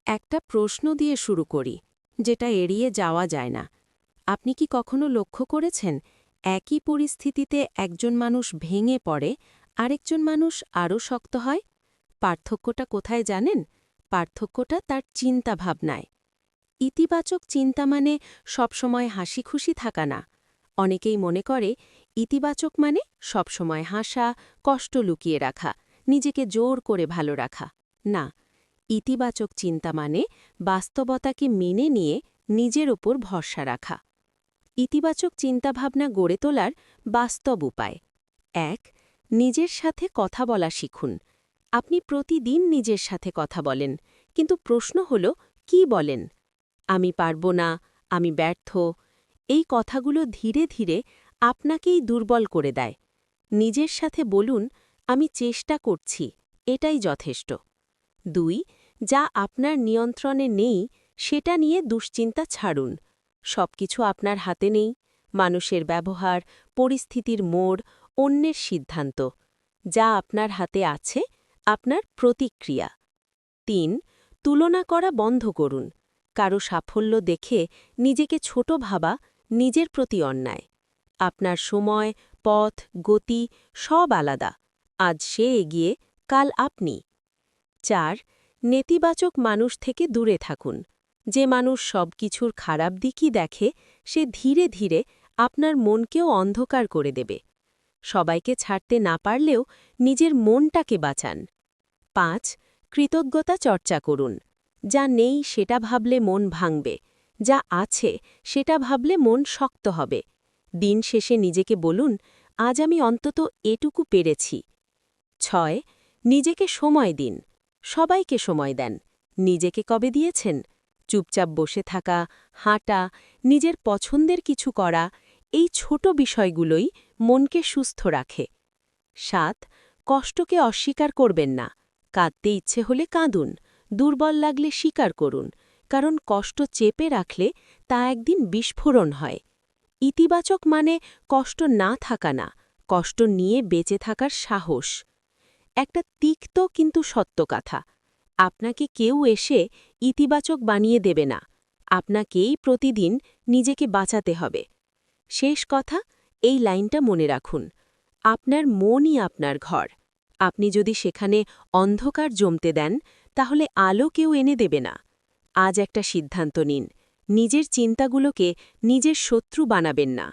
একটা প্রশ্ন দিয়ে শুরু করি, যেটা এড়িয়ে যাওয়া যায় না। আপনি কি কখনো লক্ষ্য করেছেন, একই পরিস্থিতিতে একজন মানুষ ভেঙে পড়ে, আরেকজন মানুষ আরও শক্ত হয়? পার্থক্যটা কোথায় জানেন? পার্থক্যটা তার চিন্তাভাবনায়। ইতিবাচক চিন্তা মানে সবসময় হাসিখুশি থাকা না। অনেকেই মনে করে ইতিবাচক মানে সবসময় হাসা, কষ্ট লুকিয়ে রাখা, নিজেকে জোর করে ভালো রাখা। না, ইতিবাচক চিন্তা মানে বাস্তবতাকে মেনে নিয়ে নিজের ওপর ভরসা রাখা। ইতিবাচক চিন্তাভাবনা গড়ে তোলার বাস্তব উপায়: ১. নিজের সাথে কথা বলা শিখুন। আপনি প্রতিদিন নিজের সাথে কথা বলেন, কিন্তু প্রশ্ন হল, কি বলেন? আমি পারব না, আমি ব্যর্থ। এই কথাগুলো ধীরে ধীরে আপনাকেই দুর্বল করে দেয়। নিজের সাথে বলুন, আমি চেষ্টা করছি, এটাই যথেষ্ট। ২. যা আপনার নিয়ন্ত্রণে নেই সেটা নিয়ে দুশ্চিন্তা ছাড়ুন। সবকিছু আপনার হাতে নেই। মানুষের ব্যবহার, পরিস্থিতির মোড়, অন্যের সিদ্ধান্ত। যা আপনার হাতে আছে, আপনার প্রতিক্রিয়া। ৩. তুলনা করা বন্ধ করুন। কারো সাফল্য দেখে নিজেকে ছোট ভাবা নিজের প্রতি অন্যায়। আপনার সময়, পথ, গতি সব আলাদা। আজ সে এগিয়ে, কাল আপনি। ৪. নেতিবাচক মানুষ থেকে দূরে থাকুন। যে মানুষ সবকিছুর খারাপ দিকই দেখে, সে ধীরে ধীরে আপনার মনকেও অন্ধকার করে দেবে। সবাইকে ছাড়তে না পারলেও নিজের মনটাকে বাঁচান। ৫. কৃতজ্ঞতা চর্চা করুন। যা নেই সেটা ভাবলে মন ভাঙবে, যা আছে সেটা ভাবলে মন শক্ত হবে। দিন শেষে নিজেকে বলুন, আজ আমি অন্তত এটুকু পেরেছি। ৬. নিজেকে সময় দিন। সবাইকে সময় দেন, নিজেকে কবে দিয়েছেন? চুপচাপ বসে থাকা, হাঁটা, নিজের পছন্দের কিছু করা, এই ছোট বিষয়গুলোই মনকে সুস্থ রাখে। ৭. কষ্টকে অস্বীকার করবেন না। কাঁদতে ইচ্ছে হলে কাঁদুন, দুর্বল লাগলে স্বীকার করুন, কারণ কষ্ট চেপে রাখলে তা একদিন বিস্ফোরণ হয়। ইতিবাচক মানে কষ্ট না থাকা না, কষ্ট নিয়ে বেঁচে থাকার সাহস। একটা তিক্ত কিন্তু সত্য কথা: আপনাকে কেউ এসে ইতিবাচক বানিয়ে দেবে না। আপনাকেই প্রতিদিন নিজেকে বাঁচাতে হবে। শেষ কথা, এই লাইনটা মনে রাখুন: আপনার মনই আপনার ঘর। আপনি যদি সেখানে অন্ধকার জমতে দেন, তাহলে আলো কেউ এনে দেবে না। আজ একটা সিদ্ধান্ত নিন, নিজের চিন্তাগুলোকে নিজের শত্রু বানাবেন না।